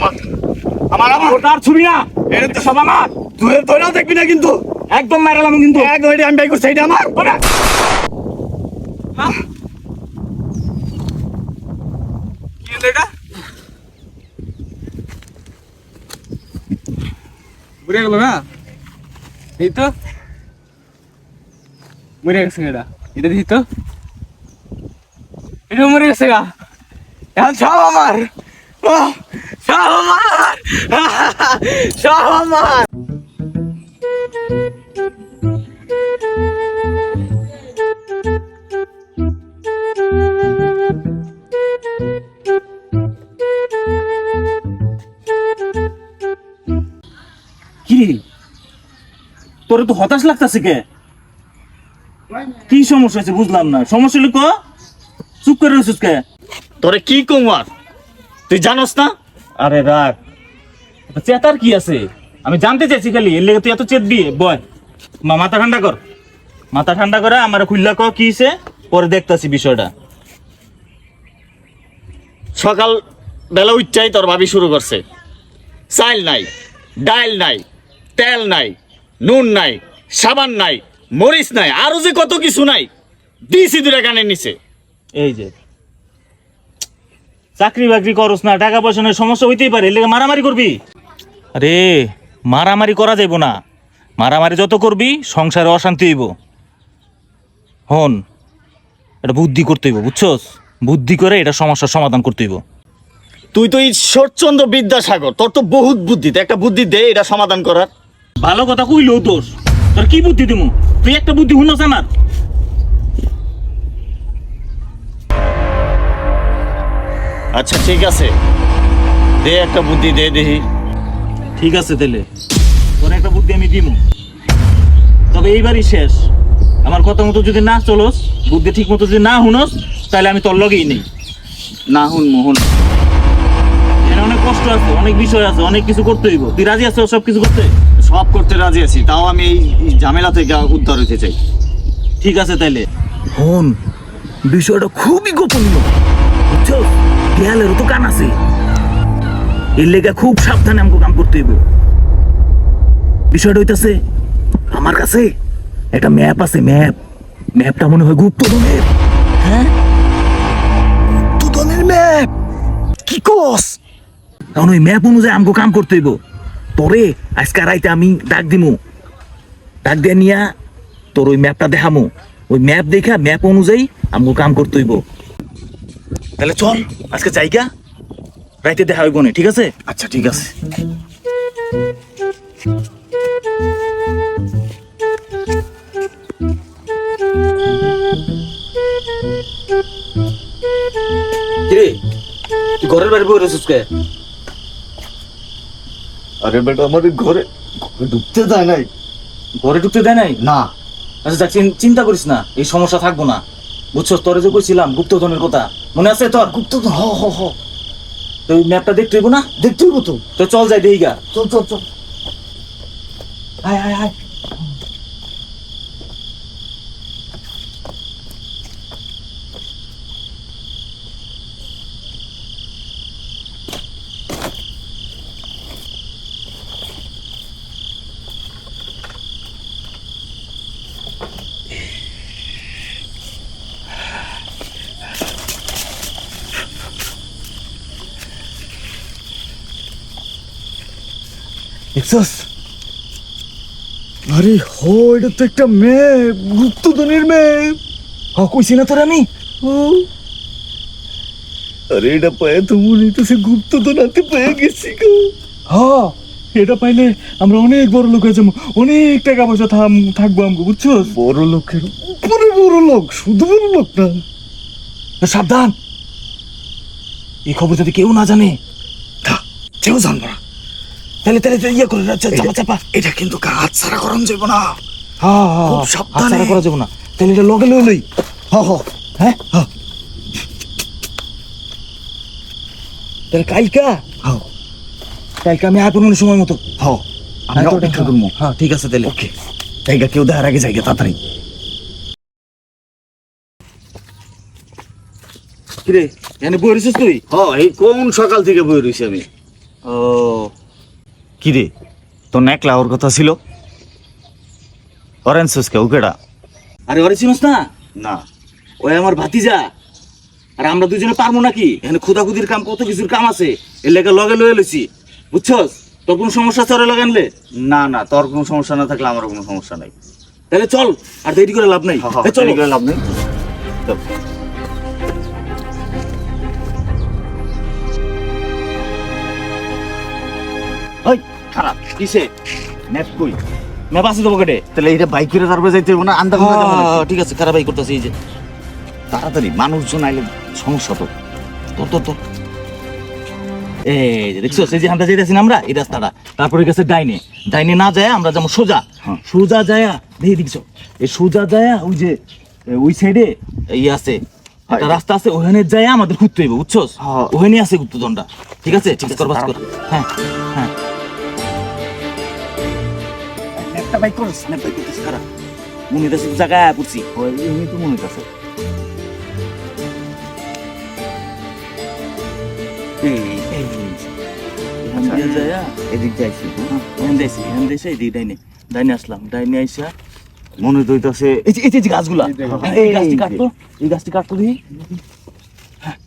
আমার আমার আমার ওটা আর ছবি না, এটা তো সব আমার। তুই তোরাও দেখবি না কিন্তু একদম মারালাম কিন্তু। একদম এটা আমি বাই করছি এটা আমার ওটা হ্যাঁ কি হলো এটা বুড়ে গেল না, এই তো মরে গেছে এটা, এটা দিই তো, এটা মরে গেছে গা, এখন সব আমার, সব আমার, সব আমার। কি তোর তো হতাশ লাগতেছে কে? কি সমস্যা আছে বুঝলাম না, সমস্যা হলো ক, চুপ করে রয়েছিস কে? তোরে কি কুমার তুই জানোস না আরে রাখ, চেতার কি আছে, আমি জানতে চাইছি খালি, এর লেগে তুই এত চেতবি? বয় মাথা ঠান্ডা কর, মাথা ঠান্ডা করে আমার খুললা ক কি হইছে, পরে দেখতাছি বিষয়টা। সকাল বেলা উচ্চাই তোর ভাবি শুরু করছে, চাল নাই, ডাল নাই, তেল নাই, নুন নাই, সাবান নাই, মরিচ নাই, আরো যে কত কিছু নাই দিছি দুটা কানের নিচে। এই যে চাকরি বাকরি করস না, টাকা পয়সা নেই, সমস্যা হইতেই পারে, এর লেগে মারামারি করবি? আরে মারামারি করা যাইব না, মারামারি যত করবি সংসারে অশান্তি হইব। হন, এটা বুদ্ধি করতে হইব, বুঝছস? বুদ্ধি করে এটা সমস্যার সমাধান করতে হইব। তুই তো ঈশ্বরচন্দ্র বিদ্যাসাগর, তোর তো বহুত বুদ্ধি, তো একটা বুদ্ধি দে এটা সমাধান করার। ভালো কথা কইলেও দোষ, তোর কি বুদ্ধি দিমু? তুই একটা বুদ্ধি শুনস আমার? আচ্ছা ঠিক আছে, দে একটা বুদ্ধি দে দেখি। ঠিক আছে তাহলে তোর একটা বুদ্ধি আমি দিমু, তবে এইবারই শেষ। আমার কথা মতো যদি না চলস, বুদ্ধি ঠিক মতো যদি না শুনস, তাহলে আমি তোর লগেই নেই। না হুন মোহন, এখানে অনেক কষ্ট আছে, অনেক বিষয় আছে, অনেক কিছু করতে হইব। তুই রাজি আছো সব কিছু করতে? সব করতে রাজি আছি, তাও আমি এই ঝামেলা থেকে উদ্ধার হইতে চাই। ঠিক আছে তাইলে হন, বিষয়টা খুবই গোপনীয়, বুঝছো? দেয়ালেরও তো কান আছে, এর লেগে খুব সাবধানে আমাকে কাম করতে হইব। বিষয়টা হইতাছে, আমার কাছে একটা ম্যাপ আছে, ম্যাপটা মনে হয় গুপ্তধনের। হ্যাঁ, গুপ্তধনের ম্যাপ। কি কস? এখন ওই ম্যাপ অনুযায়ী আমাকে কাম করতে হইব। তোরে আজকে রাইতে আমি ডাক দিমু, ডাক দিয়ে নিয়া তোর ওই ম্যাপটা দেখামু, ওই ম্যাপ দেখা ম্যাপ অনুযায়ী আমাকে কাম করতে হইব। তাহলে চল আজকে জায়গা রাইতে দেখা হইব না, ঠিক আছে? আচ্ছা ঠিক আছে। কিরে তুই ঘরের বাইরে বই রয়েছিস কে? আরে বেটা আমার ঘরে ঢুকতে দেয় নাই। ঘরে ঢুকতে দেয় নাই? না। আচ্ছা যাক, চিন্তা করিস না, এই সমস্যা থাকবো না, বুঝছস? তোরে যে কইছিলাম গুপ্তধনের কথা, মনে আছে তোর? গুপ্তধন, হ হ হ, তো ওই ম্যাপটা দেখতে হইব না? দেখতে হইব তো। তো চল যাই দেই গা। চল চল চল। আয় আয় আয়। দেখছস? আরে হো, এটা তো একটা ম্যাপ, গুপ্তধনের ম্যাপ। হ্যাঁ কইছি না তোর আমি? আরে এটা পায়ে তো মনে হইতেছে গুপ্তধন হাতে পেয়ে গেছি গো। হ্যাঁ, এটা পাইলে আমরা অনেক বড় লোক হয়ে যাবো, অনেক টাকা পয়সা থাকবো আমাকে, বুঝছস? বড় লোকের উপরে বড় লোক, শুধু বড় লোক না। সাবধান, এই খবর যদি কেউ না জানে। কেউ জানবো না। তাহলে তাহলে ইয়ে করে চাপা চাপা। এটা কিন্তু হাত ছাড়া করানো যাবে না। হ্যাঁ খুব হ্যাঁ, সাবধানে। হাতছাড়া করা যাবে না। তাহলে এটা লগে লই। হ হ, হ্যাঁ হ্যাঁ তাহলে কালকা হ্যাঁ আমি আইপন সময় মতো। হ্যাঁ, আমরা অপেক্ষা করবো। হ্যাঁ ঠিক আছে তাহলে। ওকে, জায়গা কেউ দেখার আগে জায়গা তাড়াতাড়ি। কিরে এনে বই রইছিস তুই? হ্যাঁ, এই কোন সকাল থেকে বই রইছি আমি। ও কি রে তোর একলা ওর কথা ছিল অরেঞ্জ সুসকে ওকেডা আরে ওরে চিনস না? না ওই আমার ভাতিজা। আর আমরা দুজনে পারবো নাকি? এখানে খুদাখুদির কাম, কত কিছুর কাম আছে, এর লেগে লগে লয়ে লইছি, বুঝছস? তোর কোনো সমস্যা আছে ওরে লগে আনলে? না না তোর কোনো সমস্যা না থাকলে আমারও কোনো সমস্যা নাই তাহলে চল, আর দেরি করে লাভ নাই। এই চল। দেরি করে লাভ নেই চল। ওই খারাপ কিসে ম্যাপ কই ম্যাপ আছে তো পকেটে। তাহলে এটা বাইক করে তারপরে যাইতে হবে না আন্দা ঠিক আছে, খারাপ ভাই করতেছি। এই যে তাড়াতাড়ি মানুষজন আইলে সমস্যা তো তোর তোর তোর এই যে দেখছো, সেই যে আমরা যেতেছি না আমরা এই রাস্তাটা, তারপরে গেছে ডাইনে। ডাইনে না যায় আমরা যেমন সোজা, হ্যাঁ। সোজা যায় দেখি দেখছো, এই সোজা যায় ওই যে ওই সাইডে এই আছে একটা রাস্তা আছে, ওখানে যায় আমাদের ঘুরতে হইব, বুঝছস? হ্যাঁ। ওখানে আছে গুপ্তধনটা। ঠিক আছে, ঠিক আছে, বাস কর। হ্যাঁ হ্যাঁ, একটা বাইক করছ স্ন্যাপ বাইক করতেছি, খারাপ মনে হইতেছে জায়গায় পড়ছি। ওই এমনি তো মনে হইতাছে এই এই এখান দিয়ে যায়, এদিক যাইছি এখান দিয়ে আইছি, এখান দিয়ে এসে এদিকে ডাইনে ডাইনে আসলাম, ডাইনে আইসা মনে হইতাছে এই যে এই যে গাছগুলা, এই গাছটি কাটতো, এই গাছটি কাটতো দেখি। হ্যাঁ,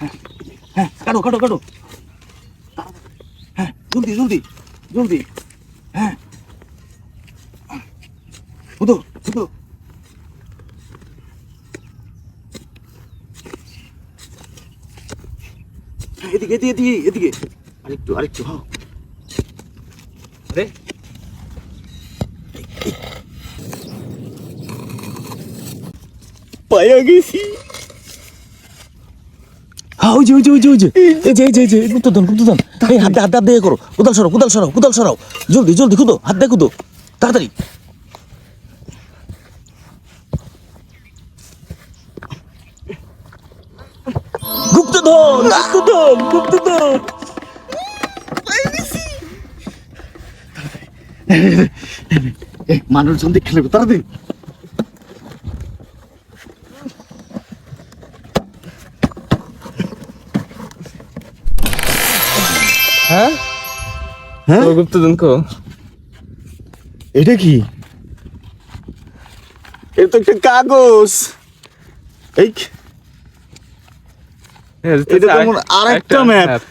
হ্যাঁ, হ্যাঁ, কাটো কাটো কাটো, হ্যাঁ জলদি জলদি জলদি, হ্যাঁ বুঝো বুঝো। এদিকে এদিকে এদিকে এদিকে আরেকটু আরেকটু আরে পায়া গেছি হ্যাঁ, ওই যে ওই যে ওই যে ওই যে এই যে এই যে এই যে গুপ্তধন গুপ্তধন, এই হাত হাত দিয়ে করো, কোদাল সরাও কোদাল সরাও কোদাল সরাও, জলদি জলদি খুদো, হাত দিয়ে খুদো তাড়াতাড়ি। গুপ্তধন গুপ্তধন গুপ্তধন। মানুষজন দেখে নেবে তাড়াতাড়ি হ্যাঁ হ্যাঁ তোর গুপ্তধন কো? এটা কি এটা তো একটা কাগজ এই এটা তো মনে আরেকটা ম্যাপ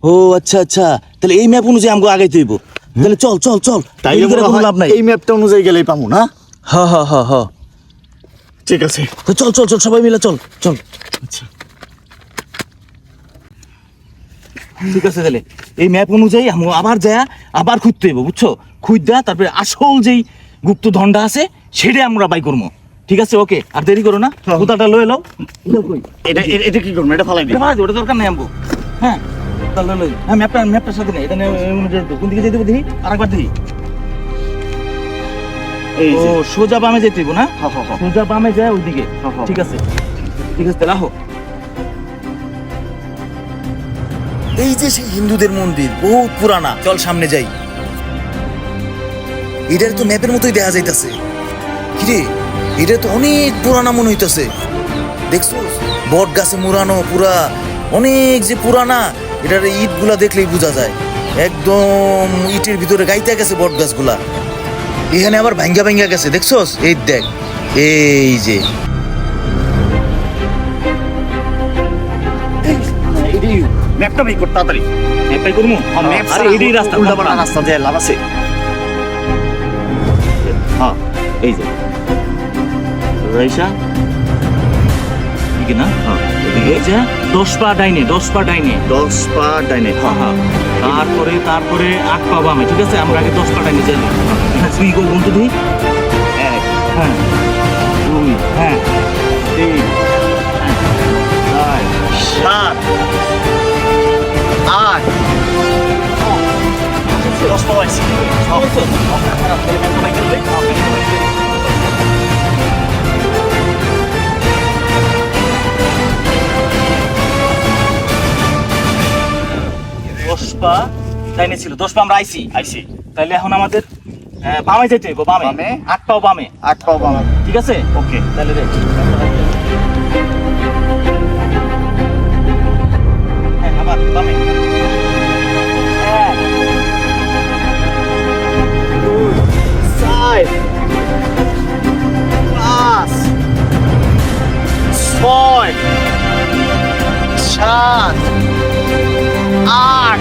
ও আচ্ছা আচ্ছা, তাহলে এই ম্যাপ অনুযায়ী আমাকে আগাইতে হইব। তাহলে চল চল চল, তাইলে দেরি করে মনে কোনো হয় লাভ নাই। এই ম্যাপটা অনুযায়ী গেলেই পাবো না হ্যাঁ হ্যাঁ হ্যাঁ হ্যাঁ, ঠিক আছে তো চল চল চল, সবাই মিলে চল চল। আচ্ছা ঠিক আছে, তাহলে এই ম্যাপ অনুযায়ী আমি আবার যায় আবার খুঁজতে হইব, বুঝছো? খুঁজা তারপরে আসল যেই গুপ্তধনটা আছে সেটাই আমরা বাই করবো। ঠিক আছে, ওকে, আর দেরি করো না, কোথাটা লয়ে লও। এটা এটা কি করবো এটা ফালাই দিই ওটা দরকার নাই আমগো। হ্যাঁ তাহলে লই, হ্যাঁ ম্যাপটা ম্যাপটার সাথে নেই, এটা নিয়ে কোন দিকে যেতে হবে দেখি, আরেকবার দেখি। এই ও যে সোজা বামে যেতে হইব না? হ্যাঁ হ্যাঁ হ্যাঁ সোজা বামে যায় ওইদিকে। হ্যাঁ, হ্যাঁ। ঠিক আছে ঠিক আছে, তাহলে আহো। এই যে সেই হিন্দুদের মন্দির, বহুত পুরানা, চল সামনে যাই। এটার তো ম্যাপের মতোই দেখা যাইতাছে। কিরে, এটা তো অনেক পুরানা মনে হইতাছে। দেখছো বট গাছে মুড়ানো, পুরা অনেক যে পুরানা, এটার ইট গুলা দেখলেই বোঝা যায়, একদম ইটের ভিতরে গাইতে গেছে বট গাছগুলা। এখানে আবার ভাঙ্গা ভাঙ্গা গেছে, দেখছোস? এই দেখ, এই যে ম্যাপটা বাই কর তাড়াতাড়ি ম্যাপটাই করবো। ম্যাপ আরে এটাই রাস্তা, উল্টা পাল্টা রাস্তা দিয়ে লাভ আছে হ্যাঁ এই যে রাইসা ঠিক না? হ্যাঁ এই যে 10 পা ডাইনে, 10 পা ডাইনে। 10 পা ডাইনে হ্যাঁ হ্যাঁ, তারপরে তারপরে 8 পা বামে। ঠিক আছে, আমরা আগে 10 পা ডাইনে যাই। তুই গো বন্ধু দিই। এক হ্যাঁ 2, হ্যাঁ 3, 4, 7 8 10 পা পাইছি ডাইনে ছিল, 10 পা আমরা আইছি। আইছি তাহলে এখন আমাদের বামে যেতে হইব, বামে। 8 পাও বামে। 8 পা বামে ঠিক আছে, ওকে তাহলে রে ছয়, সাত, আট।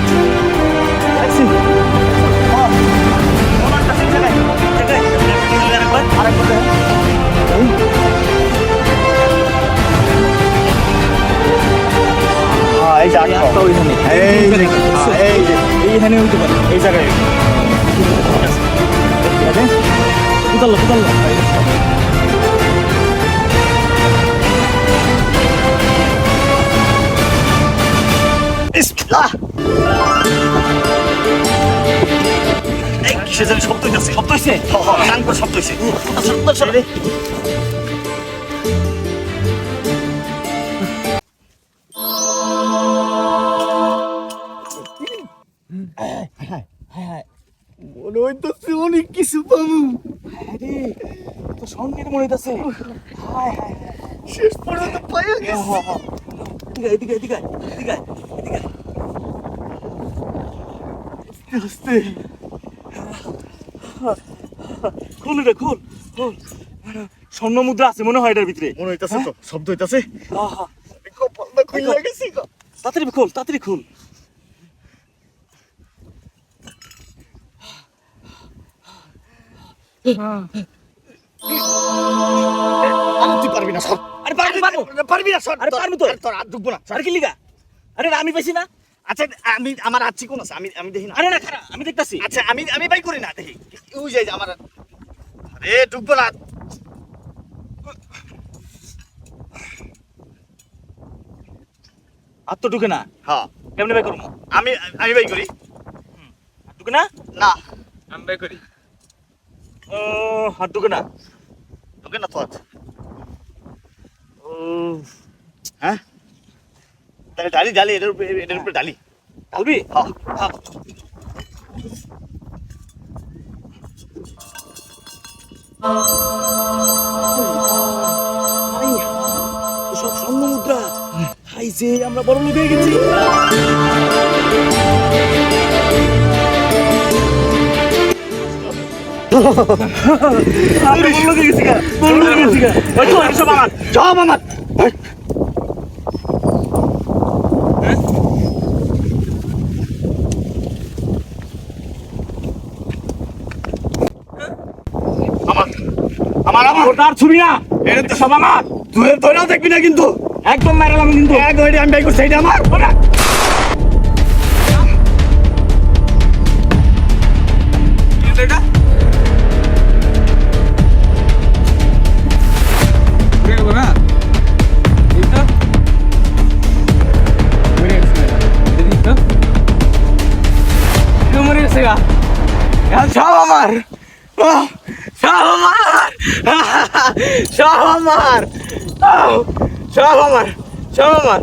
এই যে আটটা ওইখানে, এইখানে হইতে পারে, এই জায়গায়। কোথাল্লা কোথাল্লা সে জানি শব্দ হইতেছে, শব্দ হইছে, শব্দ হইছে। মনে হইতেছে অনেক কিছু পাবো। আরে তো স্বর্ণের মনে হইতাছে। শেষ পর্যন্ত পাইয়া গেছি। এদিকে এদিকে এদিকে এদিকে আস্তে খুল রে খুল খুল। স্বর্ণ মুদ্রা আছে মনে হয় এটার ভিতরে। মনে হইতেছে তো, শব্দ হইতেছে। আহা, কপালটা খুইলা গেছি গো। তাড়াতাড়ি খুল তাড়াতাড়ি খুল। আরে তুই পারবি না সর। আরে পারবো পারবো। পারবি না সর। আরে পারবো তো। তোর হাত ঢুকবো না। আরে কি লিগা? আরে আমি পাইছি না। আচ্ছা আমি আমার হাত চিকন আছে, আমি দেখি না। আরে না খারাপ আমি দেখতাছি। আচ্ছা আমি বাই করি না, দেখি ওই যে আমার। আরে ঢুকবো না। হাত তো ঢুকে না। হ্যাঁ কেমনে বাই করবো? আমি বাই করি হাত ঢুকে না। না। আমি বাই করি। ও হাত ঢুকে না। ঢুকে না তো হাত। ও হ্যাঁ তাহলে ডালি এটার উপরে ডালি। ঢালবি? হ্যাঁ হ্যাঁ। সব স্বর্ণ মুদ্রা। হাই যে আমরা বড় লোক হয়ে গেছি। আমরা বড় লোক হয়ে গেছি গা, বড় লোক হয়ে গেছি গা। ওই তো সব আমার, সব আমার। আমার আমার আমার ওটার ছবি না, এটা তো সব আমার। তুই ধরেও দেখবি না কিন্তু। একদম মারালাম কিন্তু। এক ঘড়ি আমি বাই করছি, এটা আমার। এটা না এইটা মরে গেছে এটা তো মরে গেছে গা। সব আমার, সব আমার সব আমার সব আমার সব আমার